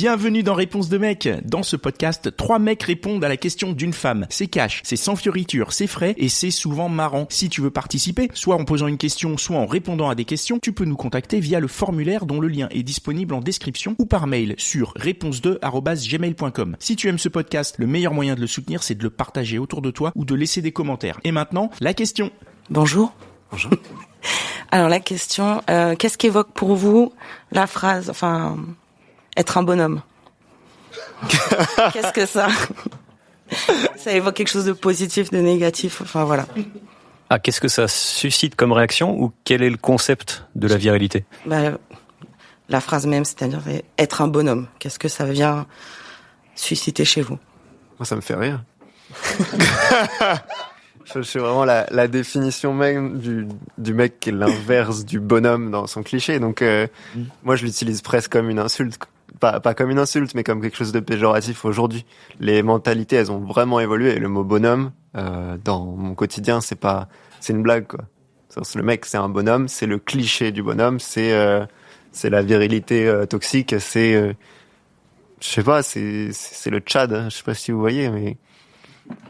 Bienvenue dans Réponse de mec. Dans ce podcast, 3 mecs répondent à la question d'une femme. C'est cash, c'est sans fioriture, c'est frais et c'est souvent marrant. Si tu veux participer, soit en posant une question, soit en répondant à des questions, tu peux nous contacter via le formulaire dont le lien est disponible en description ou par mail sur réponse2@gmail.com. Si tu aimes ce podcast, le meilleur moyen de le soutenir, c'est de le partager autour de toi ou de laisser des commentaires. Et maintenant, la question. Bonjour. Bonjour. Alors la question, qu'est-ce qu'évoque pour vous la phrase, être un bonhomme? Qu'est-ce que ça évoque quelque chose de positif, de négatif, voilà. Ah, qu'est-ce que ça suscite comme réaction ou quel est le concept de la virilité? La phrase même, c'est-à-dire être un bonhomme. Qu'est-ce que ça vient susciter chez vous? Moi, ça me fait rire. Je suis vraiment la définition même du mec qui est l'inverse du bonhomme dans son cliché. Donc, moi, je l'utilise presque comme une insulte. Pas comme une insulte, mais comme quelque chose de péjoratif aujourd'hui. Les mentalités, elles ont vraiment évolué. Et le mot bonhomme, dans mon quotidien, c'est une blague, quoi. Le mec, c'est un bonhomme, c'est le cliché du bonhomme, c'est la virilité toxique, je sais pas, c'est le Tchad, hein. Je sais pas si vous voyez, mais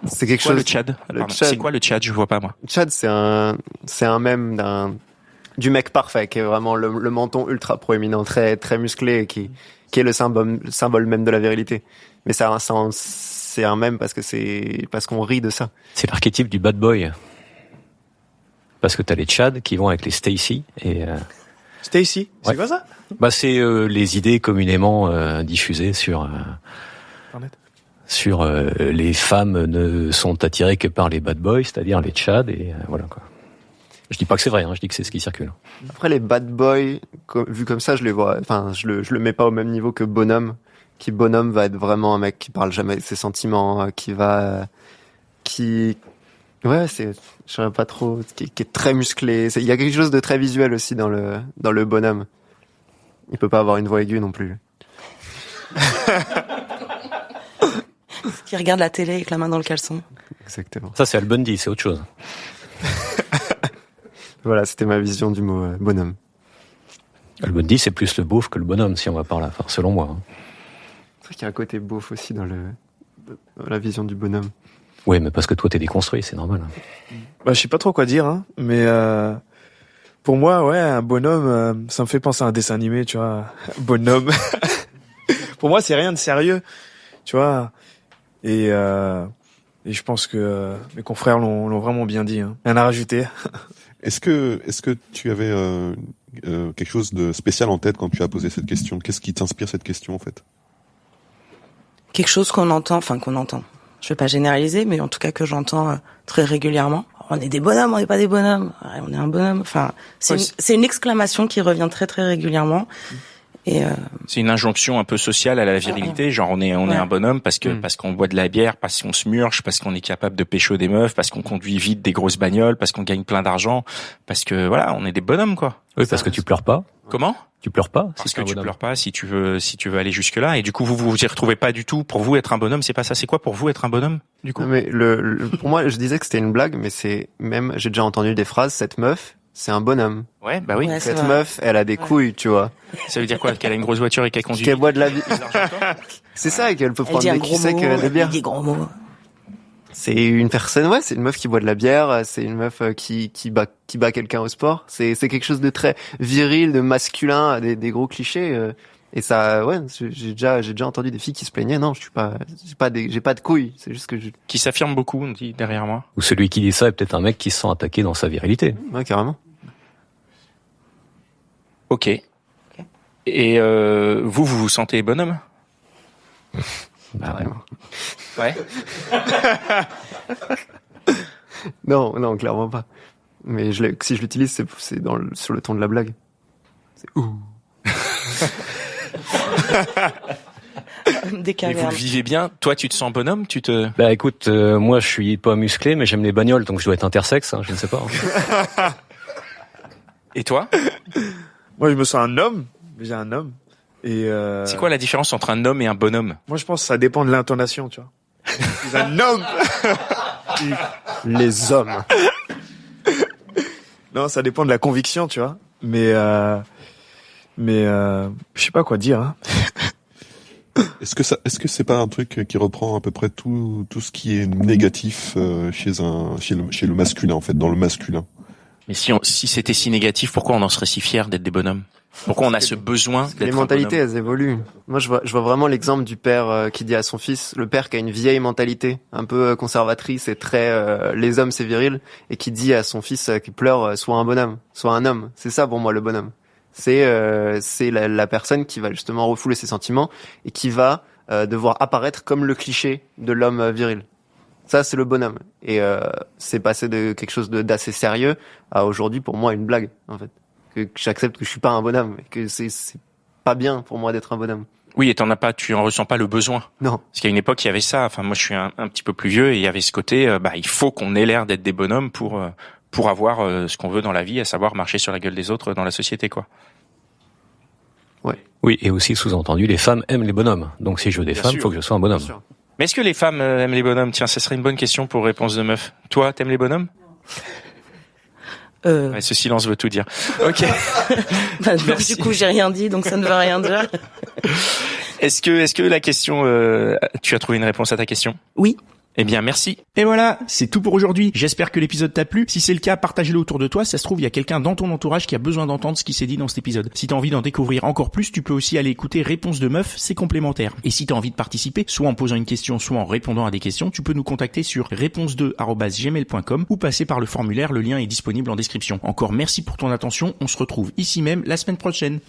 c'est quelque chose. Le Tchad. C'est quoi le Tchad? Je vois pas, moi. Le Tchad, c'est un mème du mec parfait, qui est vraiment le menton ultra proéminent, très, très musclé, qui est le symbole même de la virilité. Mais c'est un mème parce qu'on rit de ça. C'est l'archétype du bad boy. Parce que t'as les Tchad qui vont avec les Stacy et Stacy, c'est ouais. quoi ça? C'est les idées communément diffusées sur les femmes ne sont attirées que par les bad boys, c'est-à-dire les Tchad et voilà quoi. Je dis pas que c'est vrai, je dis que c'est ce qui circule. Après les bad boys, vu comme ça, je les vois. Je le mets pas au même niveau que bonhomme. Qui bonhomme va être vraiment un mec qui parle jamais de ses sentiments, je sais pas trop, qui est très musclé. Il y a quelque chose de très visuel aussi dans le bonhomme. Il peut pas avoir une voix aiguë non plus. Qui regarde la télé avec la main dans le caleçon. Exactement. Ça c'est Al Bundy, c'est autre chose. Voilà, c'était ma vision du mot bonhomme. Al Bundy, c'est plus le beauf que le bonhomme, si on va par là, selon moi. C'est vrai qu'il y a un côté beauf aussi dans la vision du bonhomme. Oui, mais parce que toi, t'es déconstruit, c'est normal. Je sais pas trop quoi dire, mais pour moi, ouais, un bonhomme, ça me fait penser à un dessin animé, tu vois. Bonhomme. Pour moi, c'est rien de sérieux, tu vois. Et je pense que mes confrères l'ont vraiment bien dit. Rien à rajouter. Est-ce que tu avais quelque chose de spécial en tête quand tu as posé cette question? Qu'est-ce qui t'inspire cette question en fait? Quelque chose qu'on entend. Je vais pas généraliser, mais en tout cas que j'entends très régulièrement. On est des bonhommes, on n'est pas des bonhommes. Ouais, on est un bonhomme. C'est une exclamation qui revient très très régulièrement. Et c'est une injonction un peu sociale à la virilité, genre on est un bonhomme parce qu'on boit de la bière, parce qu'on se murge, parce qu'on est capable de pécho des meufs, parce qu'on conduit vite des grosses bagnoles, parce qu'on gagne plein d'argent, parce que voilà, on est des bonhommes quoi. Oui, parce que tu pleures pas. Comment? Tu pleures pas? Parce que tu pleures pas si tu veux aller jusque là, et du coup vous y retrouvez pas du tout. Pour vous être un bonhomme, c'est pas ça. C'est quoi pour vous être un bonhomme du coup? Non, mais pour moi, je disais que c'était une blague, mais j'ai déjà entendu des phrases. Cette meuf, c'est un bonhomme. Ouais, bah oui. Ouais, cette meuf, elle a des couilles, tu vois. Ça veut dire quoi? Qu'elle a une grosse voiture et qu'elle conduit. Qu'elle boit de la vie. C'est ça, et qu'elle peut prendre des culs secs de bière. Des gros mots. C'est une personne, c'est une meuf qui boit de la bière, c'est une meuf qui bat quelqu'un au sport. C'est quelque chose de très viril, de masculin, des gros clichés. Et ça, j'ai déjà entendu des filles qui se plaignaient. Non, j'ai pas de couilles. C'est juste que qui s'affirme beaucoup, on dit derrière moi. Ou celui qui dit ça est peut-être un mec qui se sent attaqué dans sa virilité. Ouais, carrément. Ok. Et vous vous sentez bonhomme? Vraiment. Ouais. Non, clairement pas. Mais si je l'utilise, c'est sur le ton de la blague. C'est ouh. Des Mais vous le vivez bien? Toi, tu te sens bonhomme? Écoute, moi je suis pas musclé, mais j'aime les bagnoles, donc je dois être intersexe, je ne sais pas. Et toi? Moi, je me sens un homme. J'ai un homme. Et c'est quoi la différence entre un homme et un bonhomme? Moi, je pense que ça dépend de l'intonation, tu vois. C'est un homme. Les hommes. Non, ça dépend de la conviction, tu vois. Mais je sais pas quoi dire. Est-ce que c'est pas un truc qui reprend à peu près tout ce qui est négatif chez le masculin, en fait, dans le masculin? Mais si c'était si négatif, pourquoi on en serait si fiers d'être des bonhommes? Pourquoi on a ce besoin d'être les mentalités, elles évoluent. Moi, je vois vraiment l'exemple du père qui dit à son fils, le père qui a une vieille mentalité, un peu conservatrice et très les hommes c'est viril, et qui dit à son fils qui pleure, sois un bonhomme, sois un homme. C'est ça pour moi le bonhomme. C'est la personne qui va justement refouler ses sentiments et qui va devoir apparaître comme le cliché de l'homme viril. Ça, c'est le bonhomme. Et c'est passé de quelque chose d'assez sérieux à aujourd'hui pour moi une blague en fait. Que j'accepte que je suis pas un bonhomme, et que c'est pas bien pour moi d'être un bonhomme. Oui, et tu en ressens pas le besoin. Non. Parce qu'à une époque, il y avait ça. Enfin, moi, je suis un petit peu plus vieux et il y avait ce côté, il faut qu'on ait l'air d'être des bonhommes pour avoir ce qu'on veut dans la vie, à savoir marcher sur la gueule des autres dans la société, quoi. Ouais. Oui, et aussi sous-entendu, les femmes aiment les bonhommes. Donc si je veux des femmes, il faut que je sois un bonhomme. Mais est-ce que les femmes aiment les bonhommes? Tiens, ça serait une bonne question pour réponse de meuf. Toi, t'aimes les bonhommes? Ouais, ce silence veut tout dire. Ok. Donc, du coup, j'ai rien dit, donc ça ne veut rien dire. Est-ce que la question, tu as trouvé une réponse à ta question? Oui. Eh bien, merci. Et voilà, c'est tout pour aujourd'hui. J'espère que l'épisode t'a plu. Si c'est le cas, partage-le autour de toi. Ça se trouve, il y a quelqu'un dans ton entourage qui a besoin d'entendre ce qui s'est dit dans cet épisode. Si t'as envie d'en découvrir encore plus, tu peux aussi aller écouter Réponse de Meuf, c'est complémentaire. Et si t'as envie de participer, soit en posant une question, soit en répondant à des questions, tu peux nous contacter sur réponse2@gmail.com ou passer par le formulaire. Le lien est disponible en description. Encore merci pour ton attention. On se retrouve ici même la semaine prochaine.